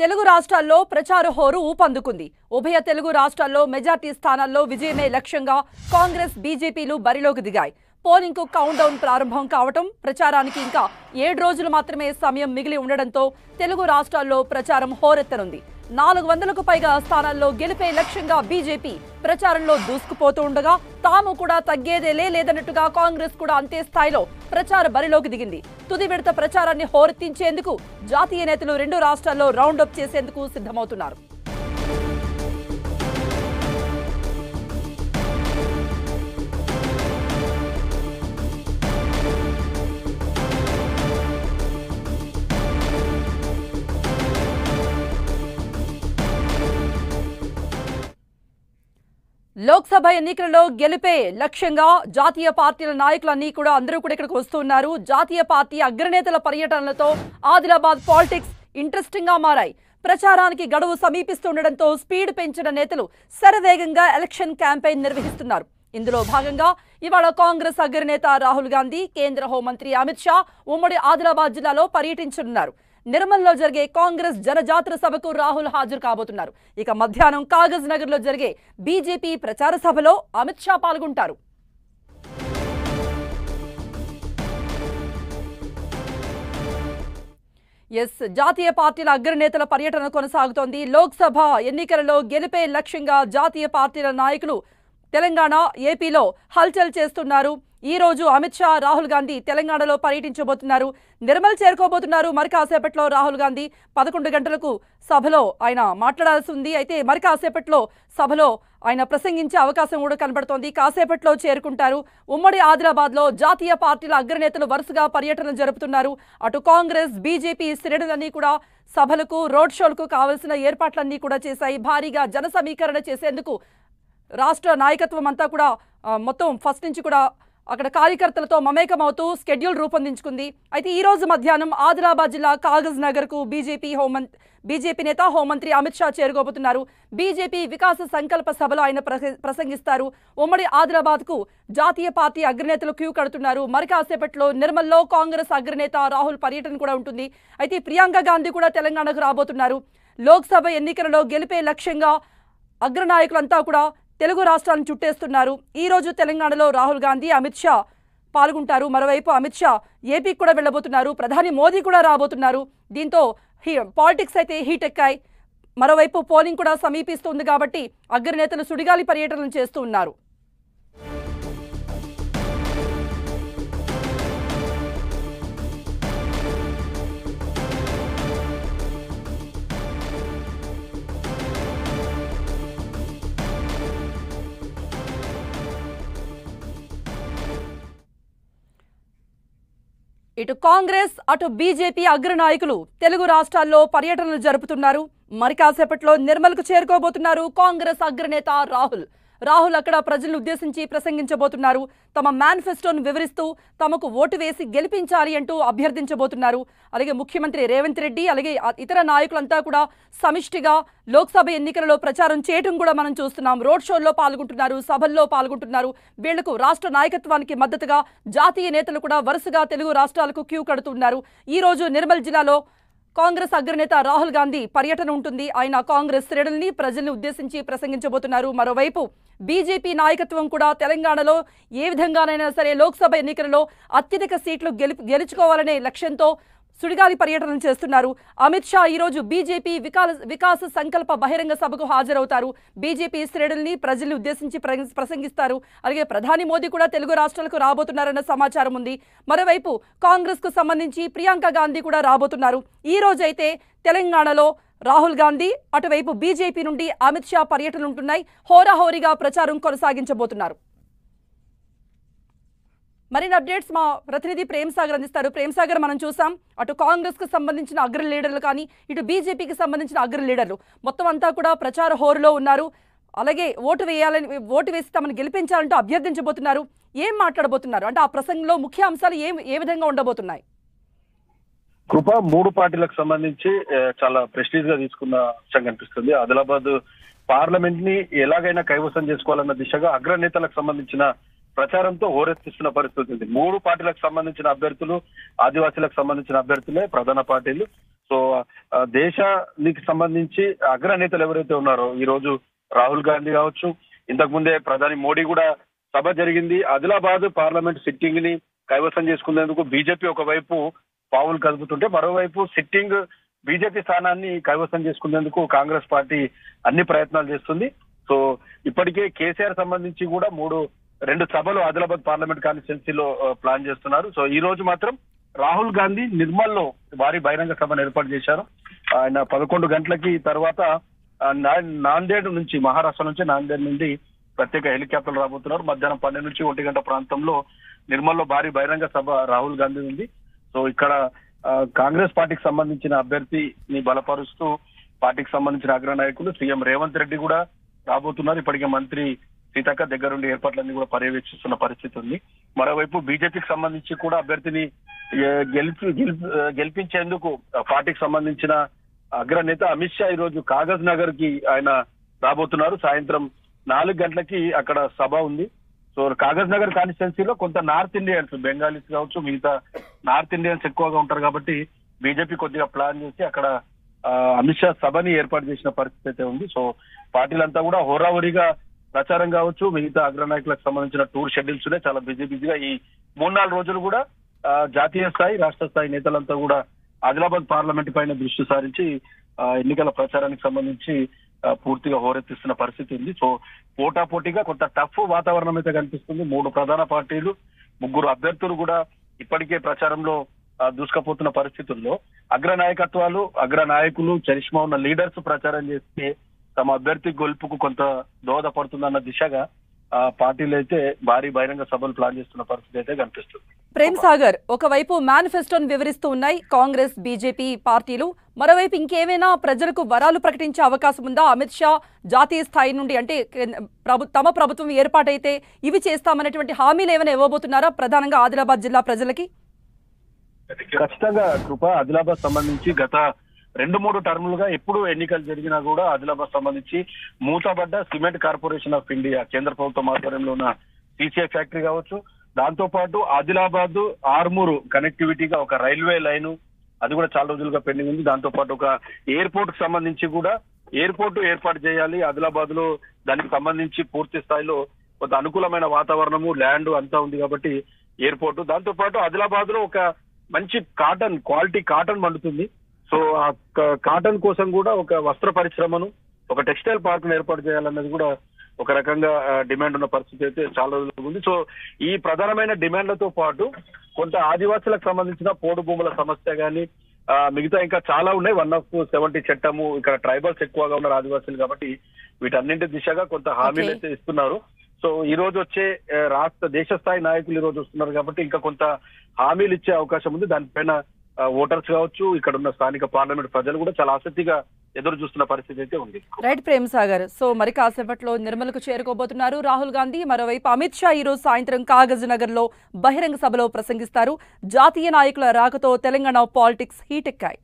తెలుగు రాష్ట్రాల్లో ప్రచార హోరు ఊపందుకుంది. ఉభయ తెలుగు రాష్ట్రాల్లో మెజార్టీ స్థానాల్లో విజయమే లక్ష్యంగా కాంగ్రెస్ బీజేపీలు బరిలోకి దిగాయి. పోలింగ్ కు కౌంట్ డౌన్ ప్రారంభం కావటం, ప్రచారానికి ఇంకా 7 రోజులు మాత్రమే సమయం మిగిలి ఉండడంతో తెలుగు రాష్ట్రాల్లో ప్రచారం హోరెత్తనుంది. 400కు పైగా స్థానాల్లో గెలిపే లక్ష్యంగా బీజేపీ ప్రచారంలో దూసుకుపోతూ ఉండగా, తాము కూడా తగ్గేదేలే లేదన్నట్టుగా కాంగ్రెస్ కూడా అంతే స్థాయిలో ప్రచార బరిలోకి దిగింది. తుది విడత ప్రచారాన్ని హోరెత్తించేందుకు జాతీయ నేతలు 2 రాష్ట్రాల్లో రౌండప్ చేసేందుకు సిద్ధమవుతున్నారు. లోక్సభ ఎన్నికలలో గెలిపే లక్ష్యంగా జాతీయ పార్టీల నాయకులన్నీ కూడా అందరూ కూడా ఇక్కడికి వస్తున్నారు. జాతీయ పార్టీ అగ్రనేతల పర్యటనలతో ఆదిలాబాద్ పాలిటిక్స్ ఇంట్రెస్టింగ్ గా మారాయి. ప్రచారానికి గడువు సమీపిస్తుండటంతో స్పీడ్ పెంచిన నేతలు శరవేగంగా ఎలక్షన్ క్యాంపెయిన్ నిర్వహిస్తున్నారు. ఇందులో భాగంగా ఇవాళ కాంగ్రెస్ అగ్రనేత రాహుల్ గాంధీ, కేంద్ర హోంమంత్రి అమిత్ షా ఉమ్మడి ఆదిలాబాద్ జిల్లాలో పర్యటించనున్నారు. నిర్మల్లో జరిగే కాంగ్రెస్ జనజాతర సభకు రాహుల్ హాజరు కాబోతున్నారు. ఇక మధ్యాహ్నం కాగజ్ నగర్ లో జరిగే బీజేపీ ప్రచార సభలో అమిత్ షా పాల్గొంటారు. జాతీయ పార్టీల అగ్రనేతల పర్యటన కొనసాగుతోంది. లోక్సభ ఎన్నికలలో గెలిపే లక్ష్యంగా జాతీయ పార్టీల నాయకులు తెలంగాణ, ఏపీలో హల్చల్ చేస్తున్నారు. ఈ రోజు అమిత్ షా, రాహుల్ గాంధీ తెలంగాణలో పర్యటించబోతున్నారు. నిర్మల్ చేరుకోబోతున్నారు. మరి కాసేపట్లో రాహుల్ గాంధీ 11 గంటలకు సభలో ఆయన మాట్లాడాల్సి ఉంది. అయితే మరి కాసేపట్లో సభలో ఆయన ప్రసంగించే అవకాశం కూడా కనబడుతోంది. కాసేపట్లో చేరుకుంటారు. ఉమ్మడి ఆదిలాబాద్లో జాతీయ పార్టీల అగ్రనేతలు వరుసగా పర్యటనలు జరుపుతున్నారు. అటు కాంగ్రెస్, బీజేపీ శ్రేణులన్నీ కూడా సభలకు, రోడ్ షోలకు కావలసిన ఏర్పాట్లన్నీ కూడా చేశాయి. భారీగా జన సమీకరణ చేసేందుకు రాష్ట్ర నాయకత్వం అంతా కూడా మొత్తం ఫస్ట్ నుంచి కూడా అక్కడ కార్యకర్తలతో మమేకమవుతూ స్కెడ్యూల్ రూపొందించుకుంది. అయితే ఈ రోజు మధ్యాహ్నం ఆదిలాబాద్ జిల్లా కాగజ్ నగర్ కు బీజేపీ నేత, హోంమంత్రి అమిత్ షా చేరుకోబోతున్నారు. బీజేపీ వికాస సంకల్ప సభలో ఆయన ప్రసంగిస్తారు. ఉమ్మడి ఆదిలాబాద్ కు జాతీయ పార్టీ అగ్రనేతలు క్యూ కడుతున్నారు. మరి కాసేపట్లో నిర్మల్లో కాంగ్రెస్ అగ్రనేత రాహుల్ పర్యటన కూడా ఉంటుంది. అయితే ప్రియాంక గాంధీ కూడా తెలంగాణకు రాబోతున్నారు. లోక్సభ ఎన్నికలలో గెలిపే లక్ష్యంగా అగ్రనాయకులంతా కూడా తెలుగు రాష్ట్రాలను చుట్టేస్తున్నారు. ఈ రోజు తెలంగాణలో రాహుల్ గాంధీ, అమిత్ షా పాల్గొంటారు. మరోవైపు అమిత్ షా ఏపీకి కూడా వెళ్లబోతున్నారు. ప్రధాని మోదీ కూడా రాబోతున్నారు. దీంతో పాలిటిక్స్ అయితే హీట్ ఎక్కాయి. మరోవైపు పోలింగ్ కూడా సమీపిస్తుంది కాబట్టి అగ్రనేతలు సుడిగాలి పర్యటనలు చేస్తూ ఉన్నారు. ఇటు కాంగ్రెస్, అటు బీజేపీ అగ్రనాయకులు తెలుగు రాష్ట్రాల్లో పర్యటనలు జరుపుతున్నారు. మరి కాసేపట్లో నిర్మల్కు చేరుకోబోతున్నారు కాంగ్రెస్ అగ్రనేత రాహుల్ అక్కడ ప్రజలను ఉద్దేశించి ప్రసంగించబోతున్నారు. తమ మేనిఫెస్టోను వివరిస్తూ తమకు ఓటు వేసి గెలిపించాలి అంటూ అభ్యర్థించబోతున్నారు. అలాగే ముఖ్యమంత్రి రేవంత్ రెడ్డి, అలాగే ఇతర నాయకులంతా కూడా సమిష్టిగా లోక్సభ ఎన్నికలలో ప్రచారం చేయడం కూడా మనం చూస్తున్నాం. రోడ్ షోల్లో పాల్గొంటున్నారు, సభల్లో పాల్గొంటున్నారు. వీళ్లకు రాష్ట్ర నాయకత్వానికి మద్దతుగా జాతీయ నేతలు కూడా వరుసగా తెలుగు రాష్ట్రాలకు క్యూ కడుతున్నారు. ఈ రోజు నిర్మల్ జిల్లాలో కాంగ్రెస్ అగ్రనేత రాహుల్ గాంధీ పర్యటన ఉంటుంది. ఆయన కాంగ్రెస్ శ్రేణుల్ని, ప్రజల్ని ఉద్దేశించి ప్రసంగించబోతున్నారు. మరోవైపు బీజేపీ నాయకత్వం కూడా తెలంగాణలో ఏ విధంగానైనా సరే లోక్సభ ఎన్నికలలో అత్యధిక సీట్లు గెలుచుకోవాలనే లక్ష్యంతో సుడిగాలి పర్యటన చేస్తున్నారు. అమిత్ షా ఈరోజు బీజేపీ వికాస సంకల్ప బహిరంగ సభకు హాజరవుతారు. బీజేపీ శ్రేణుల్ని, ప్రజల్ని ఉద్దేశించి ప్రసంగిస్తారు. అలాగే ప్రధాని మోదీ కూడా తెలుగు రాష్ట్రాలకు రాబోతున్నారన్న సమాచారం ఉంది. మరోవైపు కాంగ్రెస్ కు సంబంధించి ప్రియాంక గాంధీ కూడా రాబోతున్నారు. ఈ రోజైతే తెలంగాణలో రాహుల్ గాంధీ, అటువైపు బీజేపీ నుండి అమిత్ షా పర్యటనలు ఉంటున్నాయి. హోరాహోరీగా ప్రచారం కొనసాగించబోతున్నారు. మరిన్ని అప్డేట్స్ మా ప్రతినిధి ప్రేమ్ సాగర్ అందిస్తారు. ప్రేమ్ సాగర్, మనం చూసాం అటు కాంగ్రెస్ కు సంబంధించిన అగ్ర లీడర్లు కానీ, ఇటు బీజేపీకి సంబంధించిన అగ్ర లీడర్లు మొత్తం అంతా కూడా ప్రచార హోరులో ఉన్నారు. అలాగే ఓటు వేసి తమను గెలిపించాలంటూ అభ్యర్థించబోతున్నారు. ఏం మాట్లాడబోతున్నారు అంటే ఆ ప్రసంగంలో ముఖ్య అంశాలు ఏ విధంగా ఉండబోతున్నాయి? కృప 3 పార్టీలకు సంబంధించి చాలా ప్రెస్టీజ్ గా తీసుకున్న అంశం కనిపిస్తుంది. ఆదిలాబాద్ పార్లమెంట్ ని ఎలాగైనా కైవసం చేసుకోవాలన్న దిశగా అగ్రనేతలకు సంబంధించిన ప్రచారంతో హోరెత్తిస్తున్న పరిస్థితి ఉంది. 3 పార్టీలకు సంబంధించిన అభ్యర్థులు, ఆదివాసీలకు సంబంధించిన అభ్యర్థులే ప్రధాన పార్టీలు. సో దేశానికి సంబంధించి అగ్రనేతలు ఎవరైతే ఉన్నారో ఈ రోజు రాహుల్ గాంధీ కావచ్చు, ఇంతకు ముందే ప్రధాని మోడీ కూడా సభ జరిగింది. ఆదిలాబాద్ పార్లమెంట్ సిట్టింగ్ ని కైవసం చేసుకునేందుకు బీజేపీ ఒకవైపు పావులు కదుపుతుంటే, మరోవైపు సిట్టింగ్ బీజేపీ స్థానాన్ని కైవసం చేసుకునేందుకు కాంగ్రెస్ పార్టీ అన్ని ప్రయత్నాలు చేస్తుంది. సో ఇప్పటికే కేసీఆర్ సంబంధించి కూడా రెండు సభలు ఆదిలాబాద్ పార్లమెంట్ కాన్స్టిట్యున్సీలో ప్లాన్ చేస్తున్నారు. సో ఈ రోజు మాత్రం రాహుల్ గాంధీ నిర్మల్లో భారీ బహిరంగ సభను ఏర్పాటు చేశారు. ఆయన 11 గంటలకి తర్వాత నాందేడ్ నుంచి, మహారాష్ట్ర నుంచి నాందేడ్ నుండి ప్రత్యేక హెలికాప్టర్లు రాబోతున్నారు. మధ్యాహ్నం 12 నుంచి 1 గంట ప్రాంతంలో నిర్మల్లో భారీ బహిరంగ సభ రాహుల్ గాంధీ ఉంది. సో ఇక్కడ కాంగ్రెస్ పార్టీకి సంబంధించిన అభ్యర్థిని బలపరుస్తూ పార్టీకి సంబంధించిన అగ్రనాయకులు సీఎం రేవంత్ రెడ్డి కూడా రాబోతున్నారు. ఇప్పటికే మంత్రి సీతక్క దగ్గరుండి ఏర్పాట్లన్నీ కూడా పర్యవేక్షిస్తున్న పరిస్థితి ఉంది. మరోవైపు బీజేపీకి సంబంధించి కూడా అభ్యర్థిని గెలిపించేందుకు పార్టీకి సంబంధించిన అగ్రనేత అమిత్ షా ఈ రోజు కాగజ్ నగర్ కి ఆయన రాబోతున్నారు. సాయంత్రం 4 గంటలకి అక్కడ సభ ఉంది. సో కాగజ్ నగర్ కాన్స్టిట్యున్సీలో కొంత నార్త్ ఇండియన్స్, బెంగాలీస్ కావచ్చు, మిగతా నార్త్ ఇండియన్స్ ఎక్కువగా ఉంటారు కాబట్టి బీజేపీ కొద్దిగా ప్లాన్ చేసి అక్కడ అమిత్ షా సభని ఏర్పాటు చేసిన పరిస్థితి అయితే ఉంది. సో పార్టీలంతా కూడా హోరాహోరీగా ప్రచారం కావచ్చు, మిగతా అగ్రనాయకులకు సంబంధించిన టూర్ షెడ్యూల్స్ చాలా బిజీగా ఈ 3-4 రోజులు కూడా జాతీయ స్థాయి, రాష్ట్ర స్థాయి నేతలంతా కూడా ఆదిలాబాద్ పార్లమెంట్ పైన దృష్టి సారించి ఎన్నికల ప్రచారానికి సంబంధించి పూర్తిగా హోరెత్తిస్తున్న పరిస్థితి ఉంది. సో పోటాపోటీగా కొంత టఫ్ వాతావరణం అయితే కనిపిస్తుంది. 3 ప్రధాన పార్టీలు, 3 అభ్యర్థులు కూడా ఇప్పటికే ప్రచారంలో దూసుకుపోతున్న పరిస్థితుల్లో అగ్రనాయకులు, చరిష్మా ఉన్న లీడర్స్ ప్రచారం చేస్తే తమ అభ్యర్థి గెలుపుకు కొంత దోహదపడుతుందన్న దిశగా పార్టీలు అయితే భారీ బహిరంగ సభలు ప్లాన్ చేస్తున్న పరిస్థితి అయితే కనిపిస్తుంది. ప్రేమ్ సాగర్, ఒకవైపు మేనిఫెస్టోను వివరిస్తూ ఉన్నాయి కాంగ్రెస్, బీజేపీ పార్టీలు, మరోవైపు ఇంకేమైనా ప్రజలకు వరాలు ప్రకటించే అవకాశం ఉందా? అమిత్ షా జాతీయ స్థాయి నుండి అంటే తమ ప్రభుత్వం ఏర్పాటైతే ఇవి చేస్తామనేటువంటి హామీలు ఏమైనా ఇవ్వబోతున్నారా ప్రధానంగా ఆదిలాబాద్ జిల్లా ప్రజలకి? ఖచ్చితంగా కృప, ఆదిలాబాద్ సంబంధించి గత 2-3 టర్ములుగా ఎప్పుడు ఎన్నికలు జరిగినా కూడా ఆదిలాబాద్ సంబంధించి మూతబడ్డ సిమెంట్ కార్పొరేషన్ ఆఫ్ ఇండియా కేంద్ర ప్రభుత్వం ఆధ్వర్యంలో ఉన్న సిసిఐ ఫ్యాక్టరీ కావచ్చు, దాంతో పాటు ఆదిలాబాద్ ఆర్మూరు కనెక్టివిటీగా ఒక రైల్వే లైన్, అది కూడా చాలా రోజులుగా పెండింగ్ ఉంది. దాంతో పాటు ఒక ఎయిర్పోర్ట్ కు సంబంధించి కూడా ఎయిర్పోర్ట్ ఏర్పాటు చేయాలి ఆదిలాబాద్ లో. దానికి సంబంధించి పూర్తి స్థాయిలో కొంత అనుకూలమైన వాతావరణము, ల్యాండ్ అంతా ఉంది కాబట్టి ఎయిర్పోర్ట్. దాంతో పాటు ఆదిలాబాద్ లో ఒక మంచి క్వాలిటీ కాటన్ పండుతుంది. సో ఆ కాటన్ కోసం కూడా ఒక వస్త్ర పరిశ్రమను, ఒక టెక్స్టైల్ పార్క్ ను ఏర్పాటు చేయాలన్నది కూడా ఒక రకంగా డిమాండ్ ఉన్న పరిస్థితి అయితే చాలా రోజులు ఉంది. సో ఈ ప్రధానమైన డిమాండ్లతో పాటు కొంత ఆదివాసులకు సంబంధించిన పోడు భూముల సమస్య కానీ మిగతా ఇంకా చాలా ఉన్నాయి. 170 చట్టము, ఇక్కడ ట్రైబల్స్ ఎక్కువగా ఉన్నారు ఆదివాసులు కాబట్టి వీటన్నింటి దిశగా కొంత హామీలు అయితే ఇస్తున్నారు. సో ఈ రోజు వచ్చే దేశ స్థాయి నాయకులు ఈ రోజు వస్తున్నారు కాబట్టి ఇంకా కొంత హామీలు ఇచ్చే అవకాశం ఉంది. దానిపైన ఓటర్స్ కావచ్చు, ఇక్కడ ఉన్న స్థానిక పార్లమెంట్ ప్రజలు కూడా చాలా ఆసక్తిగా ఎదురు చూస్తున్న పరిస్థితి అయితే ఉంది. రైట్ ప్రేమ్ సాగర్. సో మరి కాసేపట్లో నిర్మల్కు చేరుకోబోతున్నారు రాహుల్ గాంధీ. మరోవైపు అమిత్ షా ఈ రోజు సాయంత్రం కాగజ్ నగర్ లో బహిరంగ సభలో ప్రసంగిస్తారు. జాతీయ నాయకుల రాకతో తెలంగాణ పాలిటిక్స్ హీటెక్కాయి.